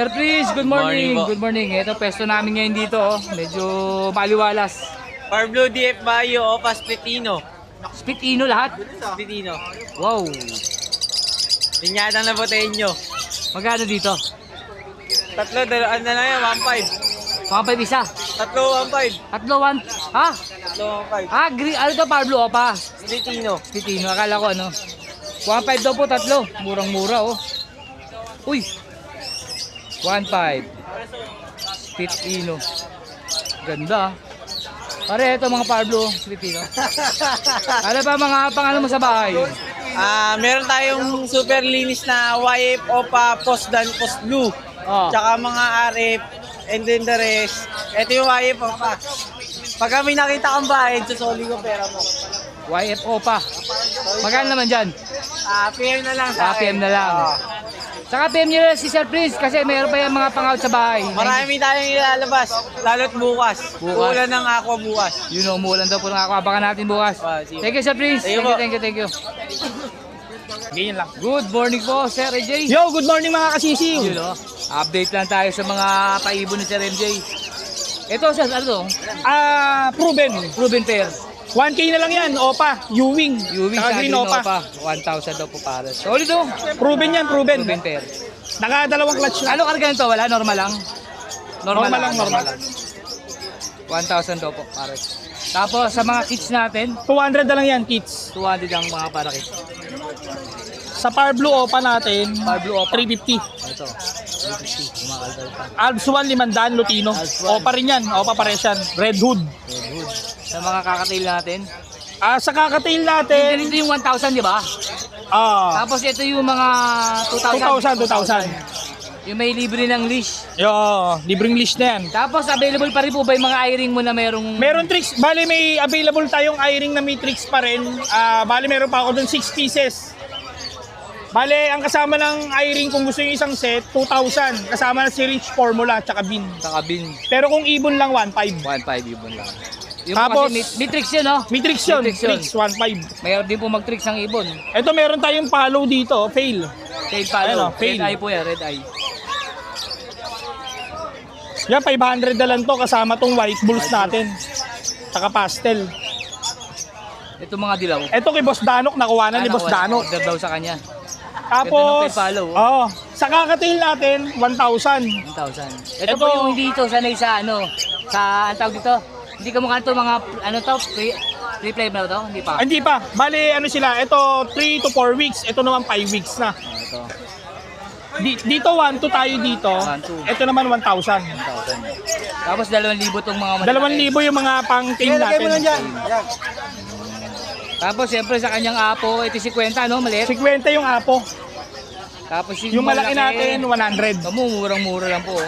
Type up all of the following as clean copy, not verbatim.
Sir Prince, good morning. Morning po. Good morning. Ito pesto namin ngayon dito, oh. Medyo maliwalas. Parblo DF Bayo, Opa Spitino. Spitino lahat. Spitino. Wow. Linyadang na botenyo. Magkano dito? Tatlo, ano na yan, 1.5. Mga 5 isa. Tatlo, 1.5. Tatlo, 1. Ha? Tatlo, 1.5. Ah, ano to, Pablo? Opa. Spitino. Spitino. Akala ko ano. 1.5 daw po, tatlo. Murang-mura, oh. Uy. 1.5. Spitino. Ganda, ah. Pare, ito mga Pablo, Spitino. Ano ba mga pangano mo sa bahay? Meron tayong super linis na YF Opa Post Dan Post Blue. Oh. Tsaka mga RF and then the rest. Ito yung YF Opa. Pag kami nakita kang bayad, susoli ko pera mo. YF Opa. Magkano naman dyan? PM na lang sa akin. PM na lang. Saka PM nyo lang si Sir Prince kasi mayroon pa yung mga pang-out sa bahay. Marami tayong ilalabas, lalo't bukas. Bukas. Ulan ng aqua bukas. Yun o, umulan daw po ng ako. Abangan natin bukas. Sige. Thank you, Sir Prince. Thank you Thank you. Ganyan lang. Good morning po, Sir AJ. Yo, good morning mga kasisiw. Yun o, update lang tayo sa mga paibon ni Sir MJ. Ito, Sir, ano to? Proven. Proven pair. 1K na lang yan, Opa, Ewing. Ewing Saka sa Green Green Opa. Opa. 1,000 daw po pares. Solid o. Proven yan, proven. Proven pair. Nakadalawang clutch na. Ano karga nito? Wala? Normal lang? Normal lang. 1,000 daw po pares. Tapos sa mga kits natin, 200 na lang yan, kids. 200 ang mga para kits. Sa Parblo Opa natin, Parblo Opa. 350. Ito. 350. Kumakaltal pa. Alps 1, 500, Lutino. Alps 1. Opa rin yan, Opa pares yan. Red Hood. Good. Sa mga kakatail natin. Sa kakatail natin, Ito yung 1,000, di ba? Tapos ito yung mga 2,000. 2,000. Yung may libre ng leash. Yo, libreng list na yan. Tapos available pa rin po ba yung mga i-ring mo na merong... Meron tricks, bali may available tayong i-ring na may tricks pa rin. Bali meron pa ako dun 6 pieces. Bali, ang kasama ng i-ring kung gusto yung isang set, 2,000. Kasama na syringe, formula, tsaka bin. Saka bin. Pero kung ibon lang, 1,500. 1,500 ibon lang. Yung Tapos, kasi may tricks yun, no? May tricks yun, May tricks yun. tricks, 1,500. Mayroon din po mag-tricks ng ibon. Ito meron tayong follow dito, fail. Tail follow. Ayun, fail. Red eye po yan, red eye. Yan, 500 na lang to kasama tong white bulls natin. Tsaka pastel. Ito mga dilaw. Ito kay Boss Danok, nakuha na ni Boss Danok. Order daw sa kanya. Tapos, Ganda ng follow, sa kakatail natin, 1,000. 1,000. Ito po yung hindi ito sanay sa ano, sa ang tawag dito. Hindi ka mukha ito mga ano to, replay na to, hindi pa. Hindi pa. Bali, ano sila, ito 3 to 4 weeks. Ito naman 5 weeks na. Ito, Dito 1, 2 tayo dito. 1,200. Ito naman 1,000. 1,000. Tapos 2,000 tong mga 2,000 yung mga pang-team natin. Tapos siyempre sa kanyang apo, ito 50 no, maliit. 50 yung apo. Tapos Yung malaki natin, 100. Kamu, murang-mura lang po.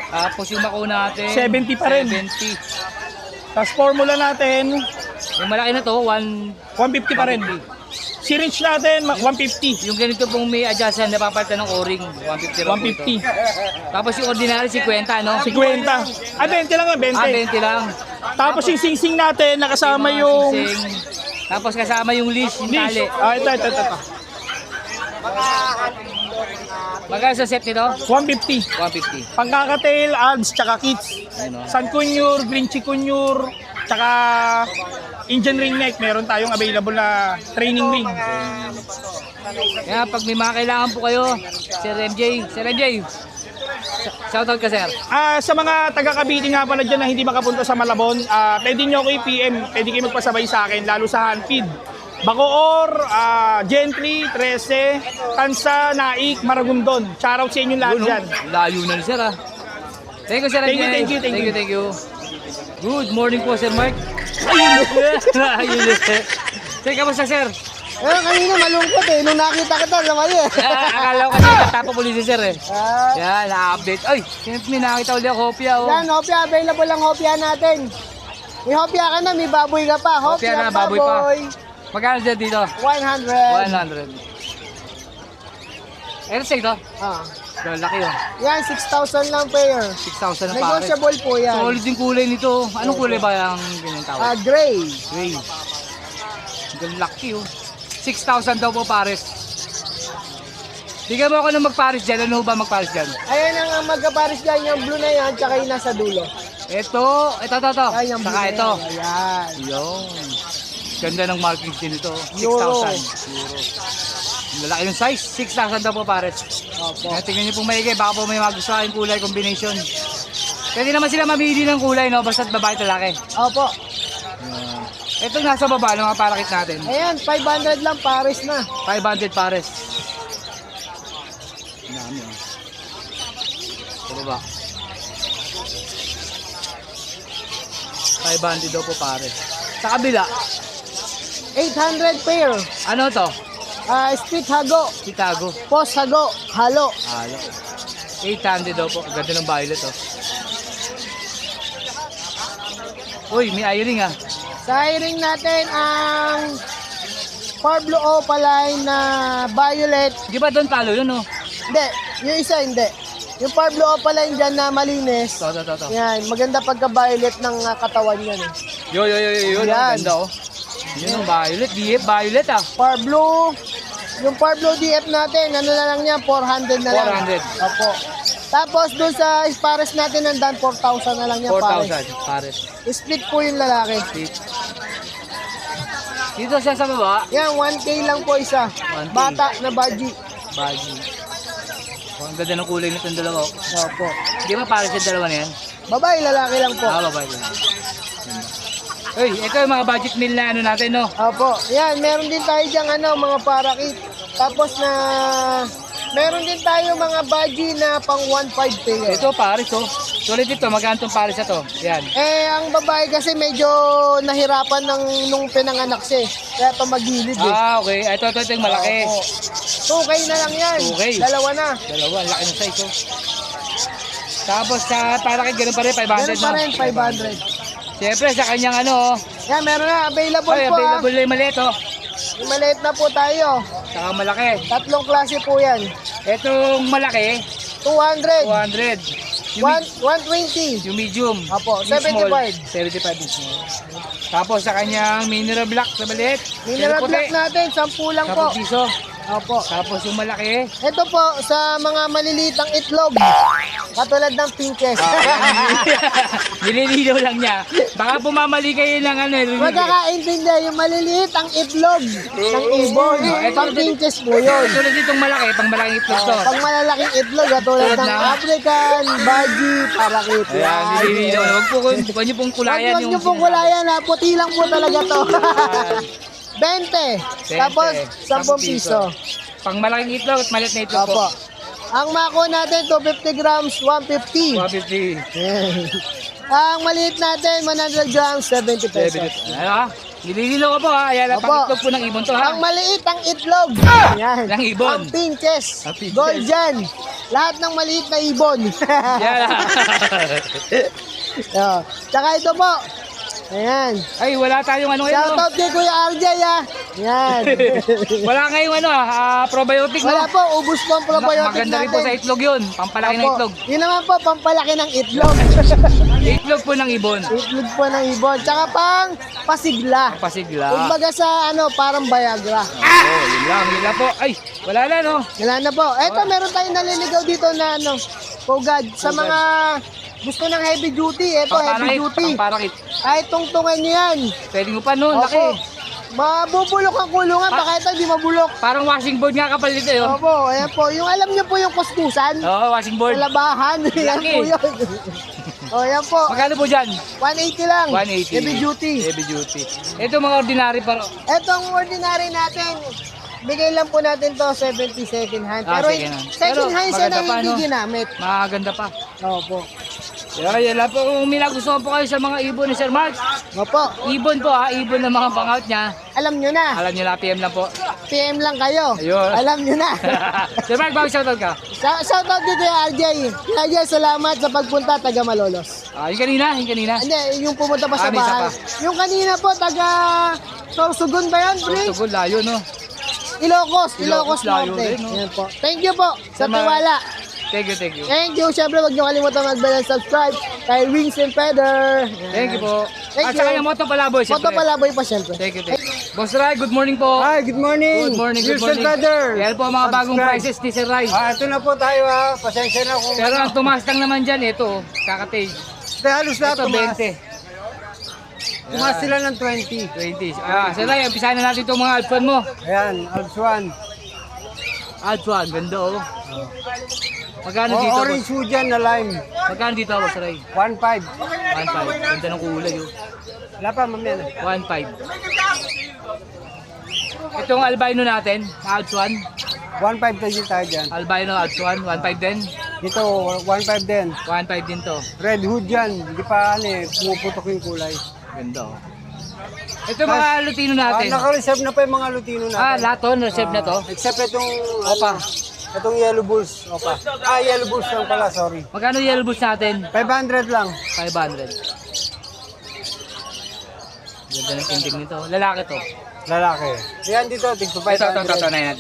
Tapos yung mako natin, 70 pa rin. 70. Tapos formula natin, Yung malaki na to, 150 pa rin. Syringe natin, 150. yung ganito pong may adjustment na papalitan ng o-ring, 150 lang po ito. 150. Tapos yung ordinary 50 no? 50. 20 lang yan, 20. 20 lang. Tapos yung sing-sing natin, nakasama Mga yung singsing. Tapos kasama yung leash, yung leash. tali. Ito. Magkano sa set nito? 150. 150. Pangkakatail, Alps, tsaka kits. Ayun, no? Sun Kunyur, Green Chikunur, tsaka Indian Ring Neck. Meron tayong available na training ring. Kaya pag may mga kailangan po kayo, Sir MJ, shoutout ka sir. Sa mga taga Cavite nga pala dyan na hindi makapunta sa Malabon, pwede nyo ako i-PM, pwede kayo magpasabay sa akin, lalo sa Handfeed. Bacoor, Gentry, 13, Tansa, Naik, Maragondon. Shoutout sa inyo lahat dyan. Layo na ni sir ah. Thank you Sir MJ. Thank you. Good morning po Sir Mark. Ayun. Sir, kamusta sir? Kanina malungkot nung nakita kita naman Akala ko kasi tatapa po si sir eh. Yan, na-update. Ay, may nakita ulit ako hopya oh. Yan, hopya, available ang hopya natin. May hopya ka na, may baboy ka pa. Hopya na, baboy pa. Magkano dyan dito? 100. 100. Say ito? Laki oh. Yan, 6,000 lang pair. 6,000 na pare. Negotiable po yan. Solid yung kulay nito. Anong kulay ba yung ganyan tawag? Gray. Gray. Ang laki oh. 6,000 daw po pares. Bigyan mo ako ng magparis dyan. Ano ba magparis dyan? Ayan ang magkaparis dyan, yung blue na yan, tsaka yung nasa dulo. Ito. Ayan yung blue Saka na ito. yan. Ayan. Yung. Ganda ng markings din ito. 6,000 Euro. euro. Lalaki yung size. 6,000 daw po pares. Opo. Kaya tingnan nyo pong maigi. Baka po may magustuhan yung kulay combination. Pwede naman sila mamili ng kulay, no? Basta't babae talaki. Opo. Ito nasa baba, ng mga parakit natin. Ayan, 500 lang pares na. 500 pares. Dami, oh. Sa baba. 500 daw po pares. Sa kabila, 800 pair. ano to? Split hago, Chicago. post hago, halo. Halo. 800 daw po. Ganda ng violet, oh. Uy, may earring, ah. Sa hiring natin ang Pablo Opaline na violet. Di ba doon talo yun, oh? Hindi, yung isa hindi. Yung Pablo Opaline dyan na malinis. To. Yan, maganda pagka-violet ng katawan yan. Eh. Yo. Yan. Ganda, oh. Yun, oh, violet. DF violet, ah. Pablo, yung Pablo DF natin, ano na lang yan, 400 na lang. 400. Opo. Tapos doon sa pares natin nandan, 4,000 na lang yan 4,000 pares. Split po yung lalaki. Dito siya sa baba. Yan, 1K lang po isa. 1K. Bata na baji. Baji. Oh, ang ganda ng kulay nitong dalawa, oh. Opo. Di ba pares yung dalawa na yan? Babae, lalaki lang po. Babae yun. Uy, ito yung mga budget meal na ano natin, no? Opo. Yan, meron din tayo diyang mga parakit. Tapos na meron din tayo mga baji na pang 1.5 pair. Ito pares, oh. Sulit ito, magkano itong pares na to? Yan. Ang babae kasi medyo nahirapan nung pinanganak siya. Kaya ito magilid eh. Ah, okay. Ito yung malaki. Opo. 2K na lang yan. 2K. Dalawa na. Dalawa, ang laki ng size, oh. Tapos sa parakit, ganun pa rin, 500, Meron pa no? rin, 500. Siyempre, sa kanyang ano, oh. Yan, meron na. Available Ay, po available na yung maliit, oh. Yung maliit na po tayo. Saka malaki. 3 klase po yan. Itong malaki, 200. 200. Yung, 120. yung medium. Opo, yung small, 75. 75 yung small. Tapos sa kanyang mineral black na maliit. Mineral yung puti, black natin, 10 lang po. 10 piso. Opo. Tapos yung malaki, Ito po, sa mga malilitang itlog. Katulad ng pinches. nililinaw lang niya. Baka pumamali kayo ng ano. Magkakaintindi, yung maliliit ang itlog ng ibon. Pang pinches po yun. Tulad ditong malaki, pang malaking itlog to. Pang malalaking itlog, katulad ng African, Baji, Parakit. Ayan, nililinaw. Huwag niyo pong kulayan Huwag niyo pong kulayan ha, puti lang po talaga to. 20. Tapos 10 piso. Pang malaking itlog at maliit na itlog po. Opo. Ang mako natin, 250 grams, 150. 150. Ang maliit natin, 100 grams, 70 pesos. Ano ha? Nililinaw ka po ha. Ayan, Opo. pang itlog po ng ibon to ha. Ang maliit ang itlog. Yan. Ng ibon. Ang pinches. Ang pinches. Gold dyan. Lahat ng maliit na ibon. Yan ha. Tsaka ito po. Ayan. Ay, wala tayong ano ngayon. Shout out kay Kuya RJ ha. Yan. Wala ngayong ano probiotic no? Wala po, ubus po ang probiotic Maganda rin natin. po sa itlog yun. Pampalaki ng Opo. itlog. Yun naman po, pampalaki ng itlog. Itlog po ng ibon. Itlog po ng ibon. Tsaka pang pasigla. Pasigla. Kumbaga sa parang Viagra. Oh, yun lang po. Ay, wala na no. Wala na po. Eto, meron tayong naliligaw dito na Pogad. Sa mga gusto ng heavy duty, eto heavy duty. Pamparakit. Kahit tungtungan nyo yan. Pwede mo pa no, laki. Opo. Mabubulok ang kulungan, baka ito hindi mabulok. Parang washing board nga kapal dito yun. Opo, ayan po. Yung alam nyo po yung kuskusan. Oo, washing board. Sa labahan. Yan Laki. po yun. O, yan po. Magkano po dyan? 180 lang. 180. Heavy duty. Heavy duty. Ito mga ordinary pa. Etong ordinary natin, bigay lang po natin to 70 second hand. Ah, Pero second hand. second hand siya Pero na maganda pa, hindi no? ginamit. Maganda pa. Opo. Yan lang po. Kung may nagustuhan po kayo sa mga ibon ni Sir Mark. Opo. Ibon po ha. Ibon ng mga pang-out niya. Alam nyo na. Alam niyo na, PM lang po. PM lang kayo. Ayun. Alam nyo na. Sir Mark, bakit shoutout ka? Shoutout dito kay RJ. RJ, salamat sa pagpunta taga Malolos. Yung kanina. Hindi, yung pumunta pa sa May isa bahay. Yung kanina po, taga Sorsogon ba yan, pre? Tugol, layo no. Ilocos Ilocos, layo Norte. rin, no? Yan po. Thank you po sa Salamat. tiwala. Thank you, thank you. Thank you. Siyempre, huwag niyo kalimutan mag-bell and subscribe kay Wings and Feather. Thank you po. Thank At saka you. yung Moto Palaboy, Moto siyempre. Palaboy pa siyempre. Thank you, thank you. Boss Rai, good morning po. Hi, good morning. Good morning, good Wilson morning. Brother. Yan po ang mga bagong Subscribe. prices ni Sir Rai. Ito na po tayo pasensya na kung Pero ang tumaas lang naman dyan, ito, kakatay. Ito, halos lahat Ito, tumaas. 20. Tumaas sila ng 20. 20. Sir Rai, umpisahan na natin itong mga Alphon mo. Ayan, Alps 1. Alphon, ganda oh. Magkano dito, Orange boss? hood yan na lime. Magkano dito, Boss Rai? 1.5. 1.5. Ganda ng kulay oh. Wala pa, mamaya na. 1.5. Itong albino natin, Alps 1. 1.5 tayo tayo dyan. Albino Alps 1, 1.5 din. Dito, 1.5 din. 1.5 din to. Red hood yan. Hindi pa pumuputok yung kulay. Ganda oh. Ito mga Lutino natin. Naka-reserve na pa yung mga Lutino natin. Lahat to, reserve na to. Except itong, itong yellow bulls. Opa. Yellow bulls lang pala, sorry. Magkano yellow bulls natin? 500 lang. 500. Ganda ng tindig nito. Lalaki to. Lalaki. Yan dito, tigpo Ito, 500. na yan.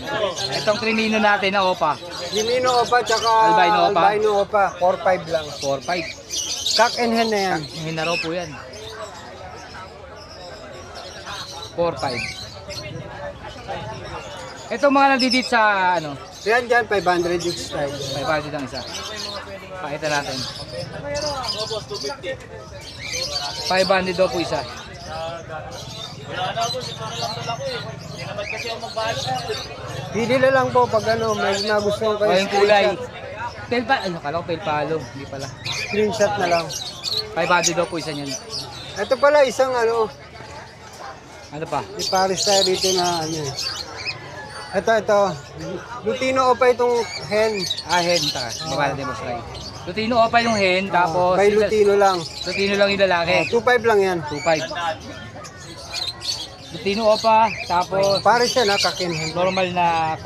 Itong Crimino natin na Opa. Limino Opa, tsaka Albino Opa. 4.5 lang. 4.5. Cock and hen na yan. Yung hinaro po yan. 4.5. Ito mga nandidit sa ano, Yan dyan, 500 each style. 500 ang isa. Pakita natin. 500 daw po isa. Pili na lang po pag may nagustuhan kayo. Yung kulay. Tail pa, kala ko tail palo. Hindi pala. Screenshot na lang. 500 daw po isa niyan. Ito pala isang Ano pa? di Paris tayo dito na Ito. Lutino Opa itong hen. Hen, taka. Baba natin Boss Rai. Lutino Opa yung hen, tapos May Lutino lang. Lutino lang yung lalaki. 2.5 lang yan. 2.5. Lutino Opa, tapos Paris yan cock and hen. normal na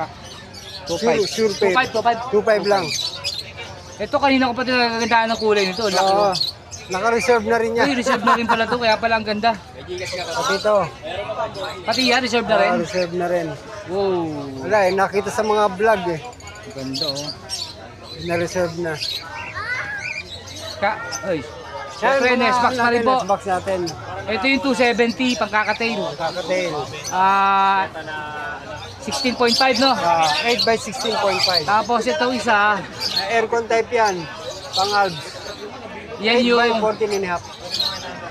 2.5. Sure pay. 2.5. 2.5 lang. Ito kanina ko pa ito nagagandaan ng kulay nito. Laki Oo. oh. Naka-reserve na rin yan. Uy, reserve na rin pala to, kaya pala ang ganda. Pati ito. Pati yan, reserve na rin. Reserve na rin. Wow. Wala nakita sa mga vlog Ganda oh. Na-reserve na. Uy. Siyempre, Nesmax na rin po. Nesmax natin. Ito yung 270, pangkakatail. Kakatail. 16.5 no? 8 by 16.5. Tapos ito isa, Aircon type yan. Pang-Alps. yan 8 by yung, 14 and a half.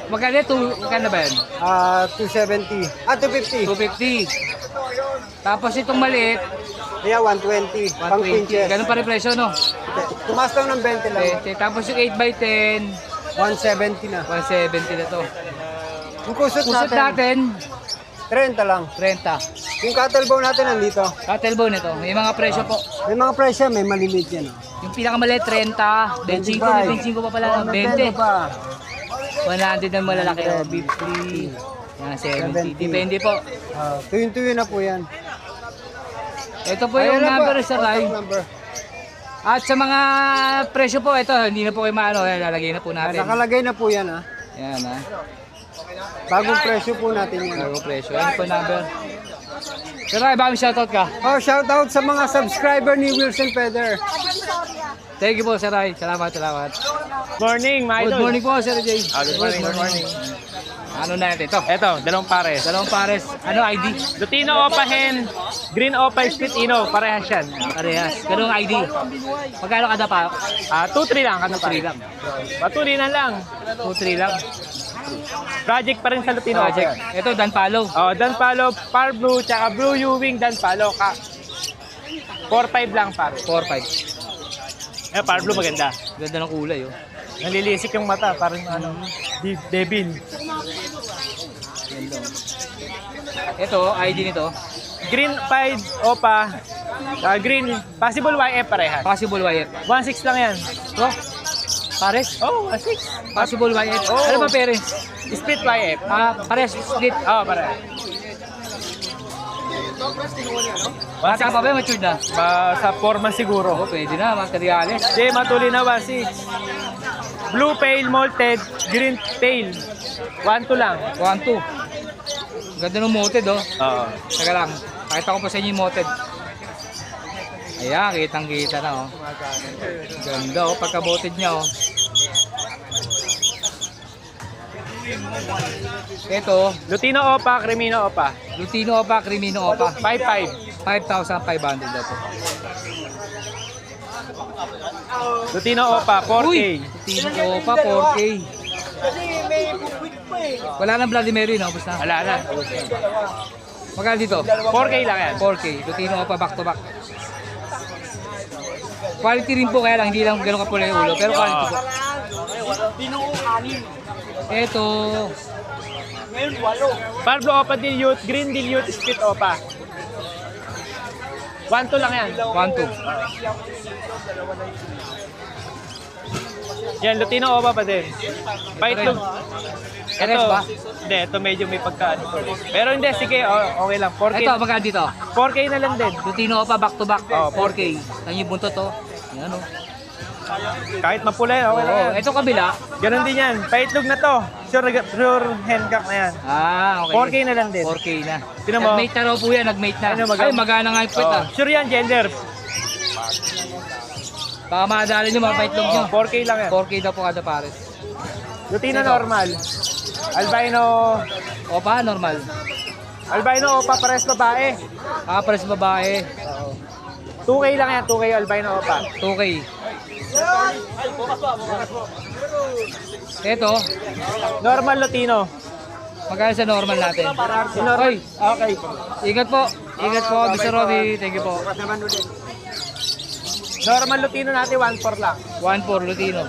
magkano ba yan? 270. 250. 250. Tapos itong maliit, Yeah, 120. Pang 120. pinches. Ganun pa rin presyo no? Tumas lang ng 20 lang. 20. Tapos yung 8x10, 170 na. 170 na to. Yung kusot Kusot natin, natin, 30 lang. 30. Yung cattle bone natin nandito. Cattlebone ito, may mga presyo po. May mga presyo, may maliliit yan. Yung pinakamaliit, 30. 25 pa pala, 20. pa. 100 ang malalaki, 50. Yan, 70. 70. Depende po. Tuyo-tuyo na po yan. Ito po yung Ayan na number po. sa line. Number. At sa mga presyo po, ito, hindi na po kayo maano, lalagay na po natin. Nakalagay na po yan Yan ha. Bagong presyo po natin yan. Bago presyo. Yan po number. Pero ay, baka may shoutout ka. Shoutout sa mga subscriber ni Wilson Feather. Thank you po, Sir Ray. Salamat. Morning, my Good idol. morning po, Sir Jay. Good morning. Ano na ito? Eto, dalawang pares. Dalawang pares. Ano ID? Lutino Opa hen, Green Opa Split Ino, parehas yan. Parehas. Ganun ID. Magkano kada pa? 2-3 lang, ano pa 3 lang. Patulinan lang. 2-3 lang. Project pa rin sa Lutino Opa. Project. Ito, Dan Palo. Oh, Dan Palo, Par Blue, tsaka Blue Ewing, Dan Palo. 4-5 lang par. 4-5. Par Blue maganda. Ganda ng kulay, oh. Nalilisik yung mata, parang devil. Ganda. Ito, ID nito. Green 5 Opa, green, possible YF parehas. Possible YF. 1.6 lang yan. Oh, pares? Oh, 1.6. Possible YF. Oh. Ano ba pares? Split YF. Pares, split. Oh, parehas. Bata pa ba? Matured na? Sa forma siguro. Oo, pwede na. Materials. Hindi, matuloy na 1.6. Blue pale malted, green pale. 1-2 lang. 1-2. Ganda ng moted, oh. Oo. Teka lang. Pakita ko pa sa inyo yung moted. Ayan, kitang-kita na, oh. Ganda, oh. Pagka-moted niya, oh. Ito, Lutino Opa, Cremino Opa. Lutino Opa, Crimino Opa. 5.5. 5,500 daw po. Lutino Opa, 4K. Uy, Lutino Opa, 4K. Kasi may bubwit pa eh. Wala nang Bloody Mary, no? Basta. Wala na. Magkano dito? 4K lang yan. 4K. Lutino Opa, back to back. Quality rin po, kaya lang hindi lang gano'ng kapula yung ulo. Pero quality po. Ito, Parblo Opa Dilute, Green Dilute, Split Opa. 1-2 lang yan. 1,2. Yan, Lutino Opa pa din. Paitlog. Ito ba? Hindi, ito medyo may pagkaano. Pero hindi, sige, okay lang. 4K. Ito, magkano dito? 4K na lang din. Lutino Opa, back to back. Oh, 4K. Yan yung buntot, to. Yan, o. Kahit mapula yan, okay lang Oo, yan. ito kabila. Ganun din yan. Paitlog na to. Sure handcock na yan. Ah, okay. 4K na lang din. 4K na. Tingnan mo. Nag-mate na raw po yan, nag-mate na. Ano, Ay, magana nga yung puwet, ah. Sure yan, gender. Baka madali nyo, mga paitlog nyo. 4K lang yan. 4K daw po kada pares. Lutino normal. Albino. Opa, normal. Albino Opa, pares babae. Ah, pares babae. 2K lang yan, 2K albino Opa. 2K. Ito, Normal Lutino. magkano sa normal natin? Oy, Okay. ingat po. Ingat po, Mr. Robby. Thank you po. Normal Lutino natin, 1.4 lang. 1,4 Lutino.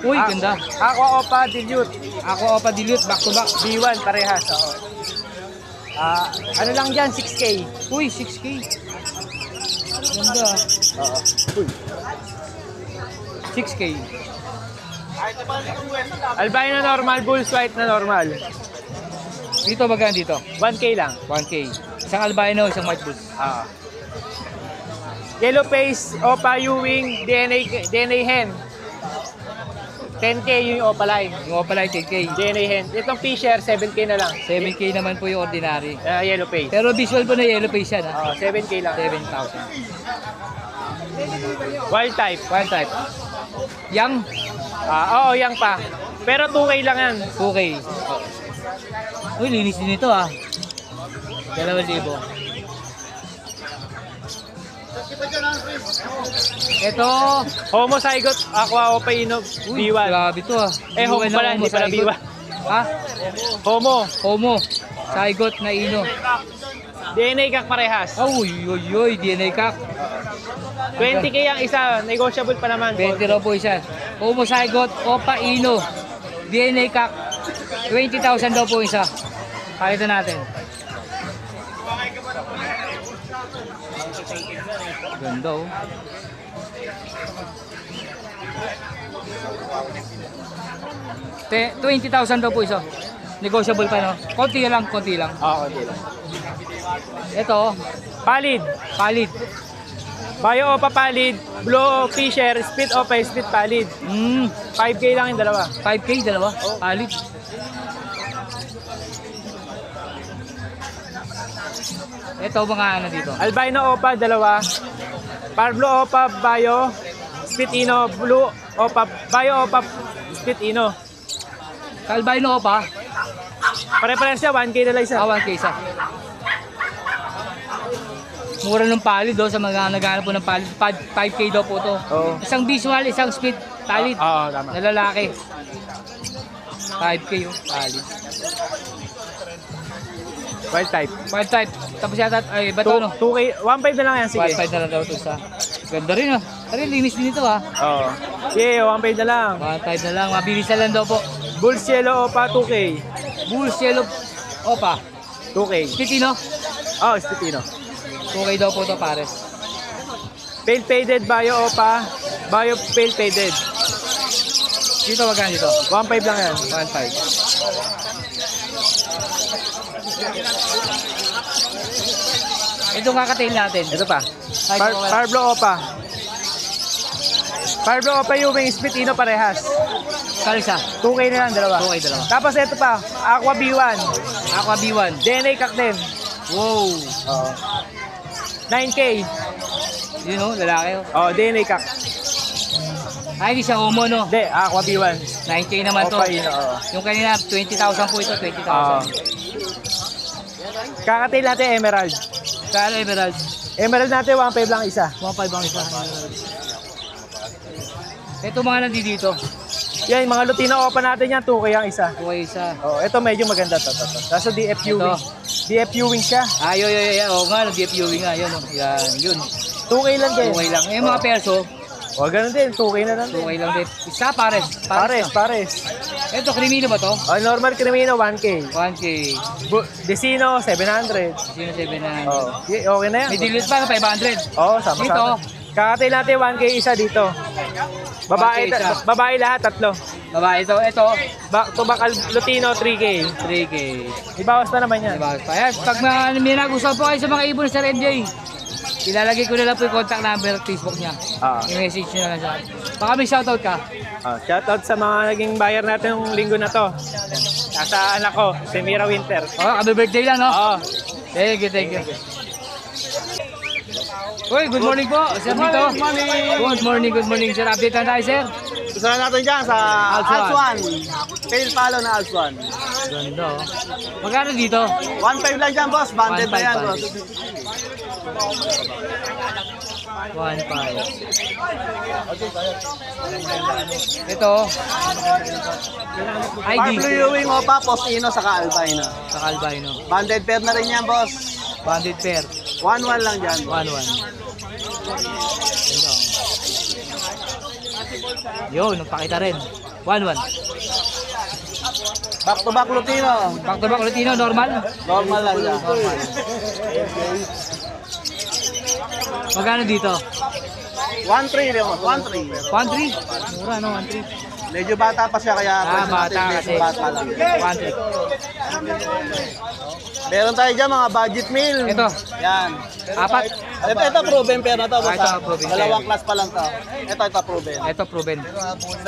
Uy, ganda. Aqua Opa Dilute. Ako Opa Dilute, back to back. B1 parehas. Oo. Ano lang dyan, 6K. Uy, 6K. Ganda. Oo. 6K. Albino normal, Bulls White na normal. Dito, magkano dito? 1K lang. 1K. Isang albino, isang white bulls. Yellow Face, Opa Ewing, DNA Hen. 10K yung Opa Line. Yung Opalite, 10K. DNA Hen. Itong Fisher, 7K na lang. 7K naman po yung ordinary. Yellow Face. Pero visual po na yellow face yan, ha? 7K lang. 7,000. Wild type. Wild type. Yang, Oo, yang pa. Pero 2K lang yan. 2K. Uy, linis din ito, ha? 2,000. Ito. Homozygote, Aqua Opa Inog, Uy, B1. grabe to, ha? Homo B1 pala, na hindi pala zygote. B1. Ha? Homo. Homo. Zygote na ino. DNA kak parehas. Uy, DNA kak. 20K ang isa, negotiable pa naman. 20 raw po isa. Homozygote, Opa Ino. DNA kak. 20,000 daw po isa. Palitan natin. Ganda, oh. Te, 20,000 daw po isa. Negotiable pa, no? Konti lang, konti lang. Oo, okay lang. Ito, Palid. palit. Bio Opa Palid, Blue Fisher, Split Opa, Split Palid. 5K lang yung dalawa. 5K, dalawa. Palit. Ito, mga ano dito. Albino Opa, dalawa. Parblo Opa, Bio, Split Ino, Blue Opa, Bio Opa, Split Ino. Albino pa. Pare-pares siya, 1K na lang isa. Awan kay isa. Mura ng palid, oh, sa mga naghanap po ng palid. 5K daw po to. Oo. Isang visual, isang split palid. Oo, tama. Na lalaki. 5K yung palid. Wild type. Wild type. Tapos yata, ay, ba't ano? 2K, 1.5 na lang yan, sige. 1.5 na lang daw ito sa. Ganda rin, ah. Tari, linis din ito, ah. Oo. Sige, 1.5 na lang. 1.5 na lang. Mabilis na lang daw po. Bulls Yellow Opa, 2K. Bulls, yellow, opa. 2K. Spitino. Oh, Split Ino. 2K daw po ito, pares. Pale Faded, Bio Opa, Bio Pale Faded. Dito, magkano dito? 1.5 lang yan. 1.5. Ito kakatail natin. Ito pa. Ay, okay. Parblo Opa. Parblo Opa yung Split Ino parehas. Kalisa. 2K na lang, dalawa. 2K dalawa. Tapos ito pa, Aqua B1. Aqua B1. DNA Kak din. Wow. 9K. Yun, oh, lalaki, oh. Oh, DNA Kak. Ay, hindi siya homo, no? Hindi, Aqua B1. 9K naman to. Opa, ino, oo. Yung kanina, 20,000 po ito, 20,000. Oo. Kakatail natin Emerald. Kaya Emerald, Emerald natin 1.5 lang isa. 1.5 ang isa. Emerald. Ito mga nandito. Yan, yung mga Lutino Opa natin yan, 2K ang isa. Okay, isa. Oh, ito medyo maganda to. Kaso DFU Ito. wing. DFU wing siya. Ah, yun. Oo nga, DFU nga, yun. Oh. Yan, yun. 2K lang din. Okay lang. Eh, mga perso, O, ganun din. 2K na lang din. okay lang din. Isa, pares. Pares. Ito, krimino ba to? O, normal Crimino, 1K. 1K. Desino, 700. Sino 7 na? Oh, okay na yan. May dilute pa, 500. Oo, sama-sama. Dito. Kakatail natin 1K isa dito. 1K isa. Babae lahat, 3. Babae ito. Ito, Back to back Lutino, 3K. 3K. Ibawas na naman yan. Diba? Kaya, pag may nagustuhan po kayo sa mga ibon sa MJ, ilalagay ko na lang po yung contact number at Facebook niya. I-message nyo na lang siya. Baka may shoutout ka. Shoutout sa mga naging buyer natin yung linggo na to. Nasa anak ko, si Mira Winter. Happy birthday lang, no? Oo. Thank you. Uy, good morning po, Sir Vito. Good morning, Sir. Update na tayo, Sir. Gusto natin dyan sa Alpha. Alpha 1. Tail palo na Alpha 1. Ganda, oh. Magkano dito? 1.5 lang dyan, boss. Banded na yan, 1.5. boss. 1.5. Ito. ID. Par Blue Ewing Opa, Postino, saka Albino. Sa Calvino. Banded pair na rin yan, boss. Banded pair. 1.1 lang dyan. 1.1. Ganda, oh. Yun, nagpakita rin. 1.1. Back to back Lutino. Back to back Lutino, normal. Normal lang yan. Magkano dito? 1.3 rin, boss. 1.3. 1.3? Mura, no? 1.3. Medyo bata pa siya, kaya presyo Bata natin, kasi. medyo bata lang. 1.3. Meron tayo dyan mga budget meal. Ito. Yan. Apat. Ito proven pair na to, boss. Ito, ah. proven pair. Dalawang class pa lang to. Ito proven. Ito, proven.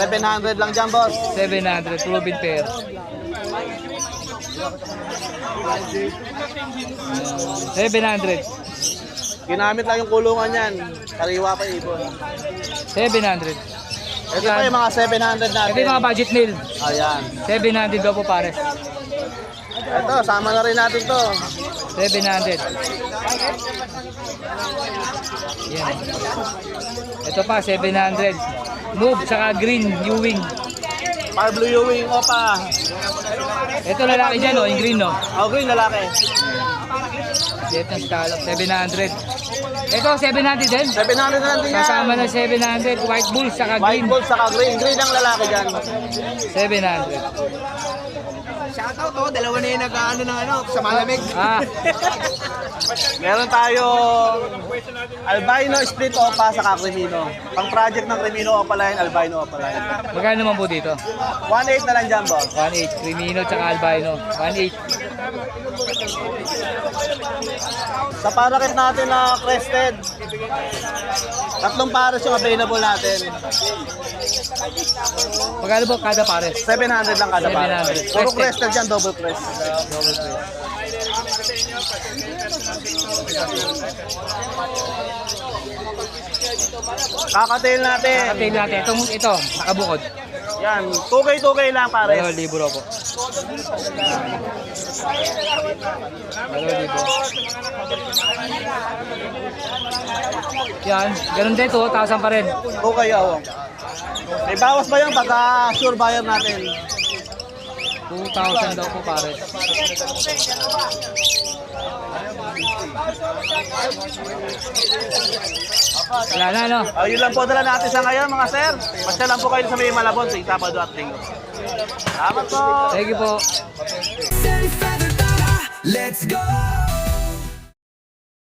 700 lang dyan, boss. 700, proven pair. 700. Ginamit lang yung kulungan yan. Kariwa pa ibon. 700. Ito pa yung mga 700 natin. Ito yung mga budget meal. Ayan. 700 daw po pares. Ito, sama na rin natin to. 700. Yan. Ito pa, 700. Move, saka green, Ewing. Par Blue Ewing Opa. Ito lalaki dyan, oh, yung green, no? Oh, green lalaki. Vietnam scallop, 700. Ito, 700 din. 700 na lang din yan. Kasama na 700. White bull, saka White green. gold saka green. Green ang lalaki dyan. 700. Shoutout to, dalawa na yung nag-ano ng ano, sa malamig. Ah, Meron tayo albino split opa sa Crimino. Pang project ng Crimino Opa line, albino Opa line. magkano naman po dito? 1.8 na lang dyan, boss. 1.8. Crimino, tsaka albino. 1.8. Sa parakit natin na crested, 3 pares yung available natin. Magkano po kada pares? 700 lang kada pares. 700. Puro crested dyan, double crest. Double press. Kakatail natin. Kapag natin, ito, nakabukod. Yan, 2K lang pares. 2,000 raw po. 2,000. Yan, ganun din, 2,000 pa rin. 2K ako. May bawas ba yan pagka sure buyer natin? 2,000 daw po pare. Wala na, no? Yun lang po dala natin sa ngayon mga sir. Basta lang po kayo sa may Malabon sa Sabado at Linggo. Salamat po! Thank you po. Let's go!